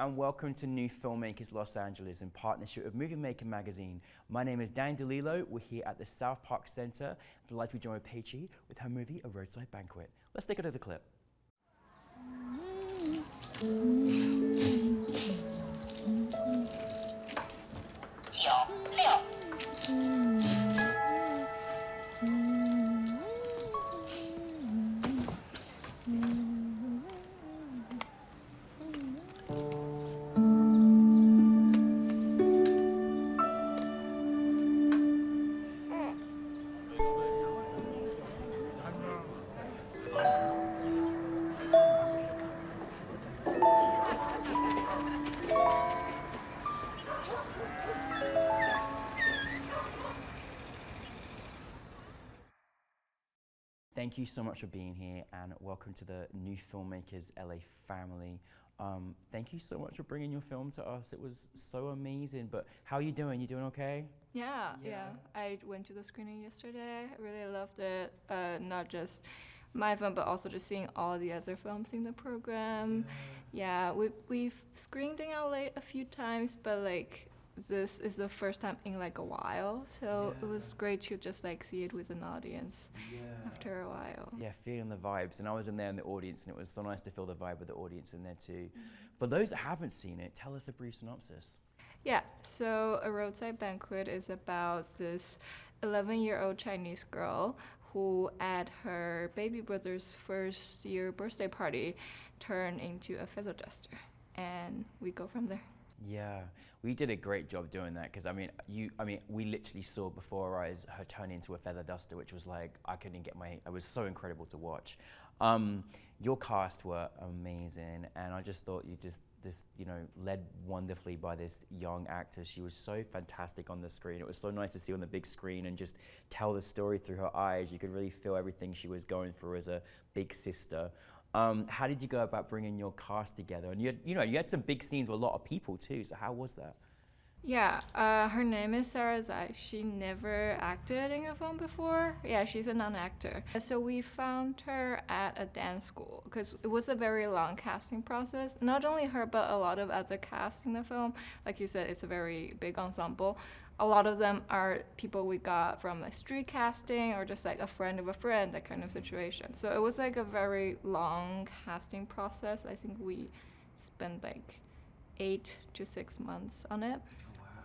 and welcome to New Filmmakers Los Angeles in partnership with Movie Maker magazine. My name is Dan DeLillo. We're here at the South Park Center. I'm delighted to be joined with Peiqi with her movie, A Roadside Banquet. Let's take a look at the clip. Thank you so much for being here and welcome to the New Filmmakers LA family. Thank you so much for bringing your film to us. It was so amazing, but how are you doing? You doing okay? Yeah. I went to the screening yesterday. I really loved it. Not just my film, but also just seeing all the other films in the program. Yeah, we've screened in LA a few times, but like this is the first time in like a while, so it was great to just like see it with an audience after a while. Yeah, feeling the vibes, and I was in there in the audience, and it was so nice to feel the vibe with the audience in there too. For those that haven't seen it, tell us a brief synopsis. Yeah, so A Roadside Banquet is about this 11-year-old Chinese girl who at her baby brother's first year birthday party turned into a feather duster, and we go from there. Yeah, we did a great job doing that because we literally saw before our eyes her turn into a feather duster, which was like it was so incredible to watch. Your cast were amazing, and I just thought led wonderfully by this young actor. She was so fantastic on the screen. It was so nice to see on the big screen and just tell the story through her eyes. You could really feel everything she was going through as a big sister. How did you go about bringing your cast together? And you had some big scenes with a lot of people too. So how was that? Yeah, her name is Sarah Zai. She never acted in a film before. Yeah, she's a non-actor. So we found her at a dance school because it was a very long casting process. Not only her, but a lot of other cast in the film. Like you said, it's a very big ensemble. A lot of them are people we got from like street casting or just like a friend of a friend, that kind of situation. So it was like a very long casting process. I think we spent like 8 to 6 months on it.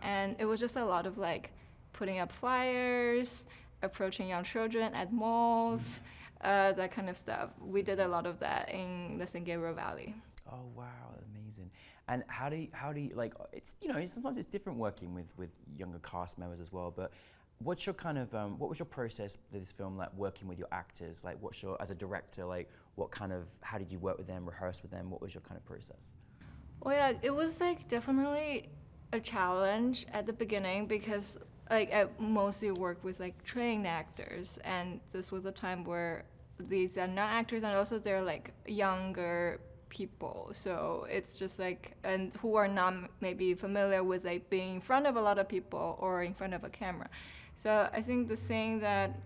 And it was just a lot of like putting up flyers, approaching young children at malls, that kind of stuff. We did a lot of that in the San Gabriel Valley. Oh wow, amazing! And how do you like? It's sometimes it's different working with younger cast members as well. But what's your kind of what was your process for this film like working with your actors? Like, what's your as a director like? How did you work with them, rehearse with them? What was your kind of process? Well, yeah, it was like definitely a challenge at the beginning because like I mostly work with like trained actors, and this was a time where these are not actors and also they're like younger people, so it's just like, and who are not maybe familiar with like being in front of a lot of people or in front of a camera. So I think the thing that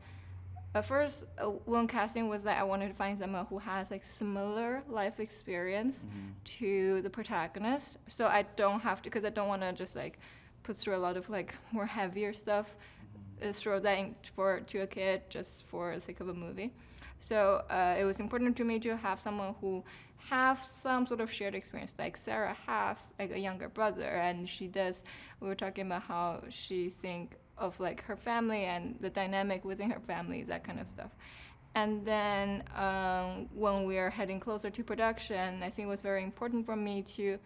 at first when casting was that I wanted to find someone who has like similar life experience to the protagonist, so I don't have to, because I don't want to just like put through a lot of like more heavier stuff, throw that to a kid just for the sake of a movie. So it was important to me to have someone who have some sort of shared experience. Like Sarah has like a younger brother, and we were talking about how she think of like her family and the dynamic within her family, that kind of stuff. And then when we are heading closer to production, I think it was very important for me to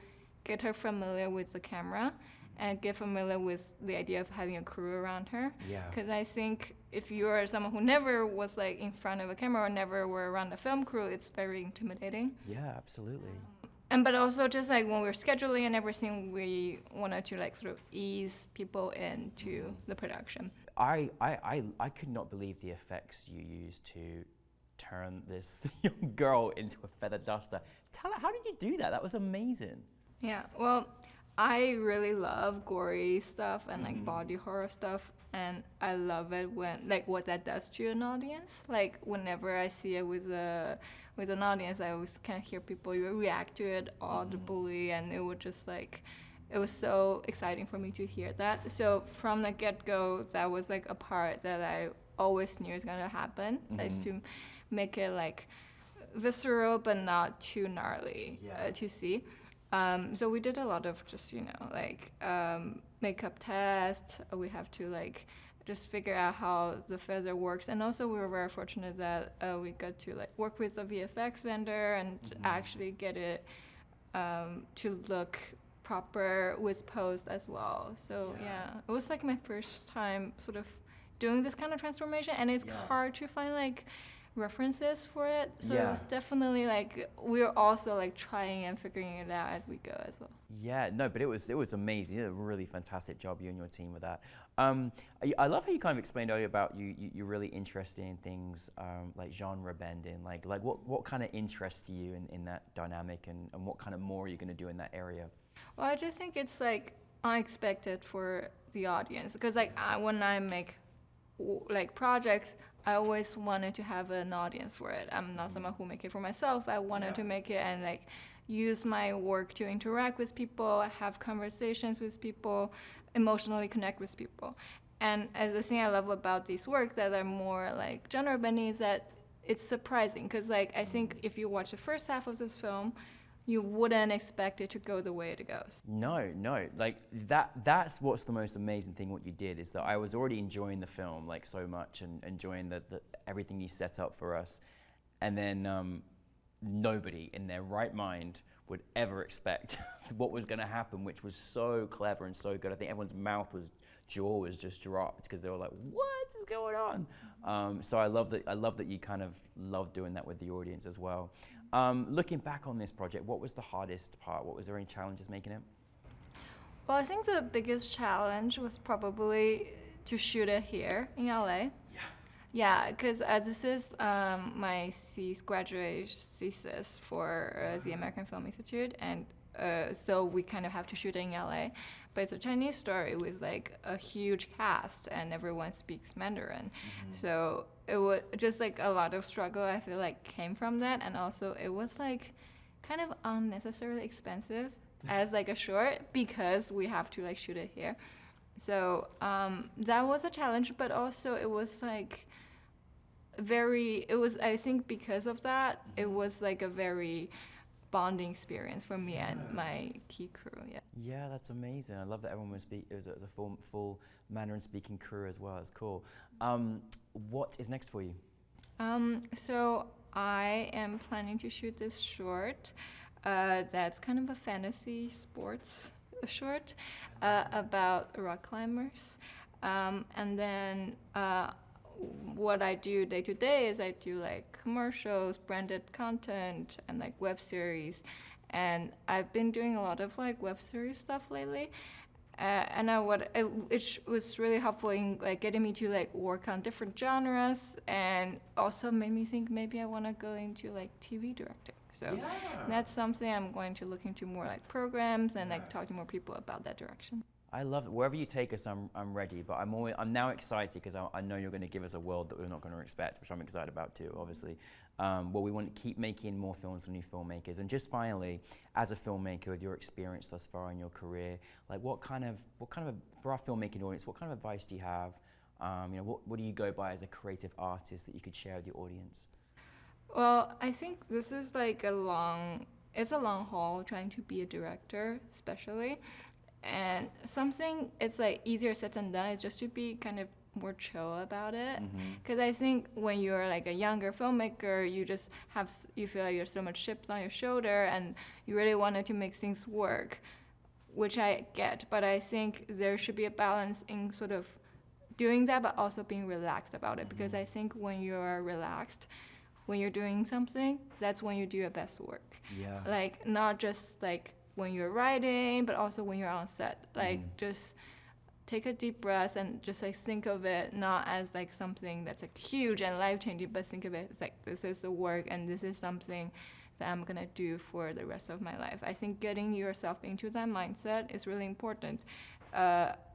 get her familiar with the camera and get familiar with the idea of having a crew around her. Yeah. Because I think if you're someone who never was like in front of a camera or never were around a film crew, it's very intimidating. Yeah, absolutely. But also just like when we're scheduling and everything, we wanted to like sort of ease people into the production. I could not believe the effects you used to turn this young girl into a feather duster. How did you do that? That was amazing. Yeah, well, I really love gory stuff and like body horror stuff, and I love it when like what that does to an audience. Like whenever I see it with an audience, I always can hear people react to it audibly, and it would just like it was so exciting for me to hear that. So from the get-go, that was like a part that I always knew was gonna happen. Is to make it like visceral but not too gnarly to see. So we did a lot of just, like makeup tests. We have to like just figure out how the feather works. And also we were very fortunate that we got to like work with a VFX vendor and actually get it to look proper with post as well. So it was like my first time sort of doing this kind of transformation, and it's hard to find like references for it, so it was definitely like we were also like trying and figuring it out as we go as well. But it was amazing. You did a really fantastic job, you and your team, with that. I love how you kind of explained earlier about you're really interested in things like genre bending, like what kind of interests you in that dynamic, and what kind of more are you going to do in that area? Well, I just think it's like unexpected for the audience, because like when I make like projects, I always wanted to have an audience for it. I'm not someone who make it for myself. I wanted to make it and like use my work to interact with people, have conversations with people, emotionally connect with people. And as the thing I love about these works that are more like genre bending is that it's surprising, because like I think if you watch the first half of this film, you wouldn't expect it to go the way it goes. No, like that's what's the most amazing thing what you did, is that I was already enjoying the film like so much and enjoying the everything you set up for us, and then nobody in their right mind would ever expect what was going to happen, which was so clever and so good. I think everyone's jaw was just dropped, because they were like, what is going on? So I love that you kind of love doing that with the audience as well. Looking back on this project, what was the hardest part? Was there any challenges making it? Well, I think the biggest challenge was probably to shoot it here in LA. Yeah, because this is my graduate thesis for the American Film Institute, and so we kind of have to shoot it in LA. But it's a Chinese story with like a huge cast, and everyone speaks Mandarin. So it was just like a lot of struggle, I feel like, came from that. And also it was like kind of unnecessarily expensive as like a short, because we have to like shoot it here. So that was a challenge, but also it was like I think because of that, it was like a very bonding experience for me and my key crew. Yeah, that's amazing. I love that everyone was it was a full Mandarin speaking crew as well. It's cool. What is next for you? So I am planning to shoot this short that's kind of a fantasy sports short about rock climbers, and then what I do day to day is I do like commercials, branded content, and like web series. And I've been doing a lot of like web series stuff lately. And it was really helpful in like getting me to like work on different genres, and also made me think maybe I want to go into like TV directing. So that's something I'm going to look into more, like programs, and like talk to more people about that direction. I love it. Wherever you take us, I'm ready. But I'm now excited, because I know you're going to give us a world that we're not going to expect, which I'm excited about too, obviously. Well, we want to keep making more films for new filmmakers. And just finally, as a filmmaker, with your experience thus far in your career, like what kind of for our filmmaking audience, what kind of advice do you have? What do you go by as a creative artist that you could share with the audience? Well, I think this is like it's a long haul trying to be a director, especially. And something it's like easier said than done is just to be kind of more chill about it, because I think when you're like a younger filmmaker, you feel like there's so much chips on your shoulder, and you really wanted to make things work, which I get. But I think there should be a balance in sort of doing that, but also being relaxed about it, because I think when you're relaxed, when you're doing something, that's when you do your best work. Like not just like when you're writing, but also when you're on set. Like just take a deep breath and just like think of it not as like something that's like huge and life-changing, but think of it as like this is the work, and this is something that I'm gonna do for the rest of my life. I think getting yourself into that mindset is really important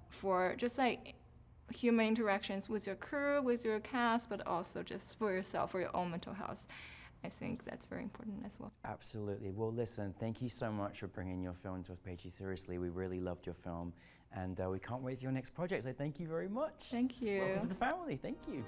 for just like human interactions with your crew, with your cast, but also just for yourself, for your own mental health. I think that's very important as well. Absolutely. Well, listen, thank you so much for bringing your film to us, Peiqi. Seriously, we really loved your film, and we can't wait for your next project, so thank you very much. Thank you. Welcome to the family. Thank you.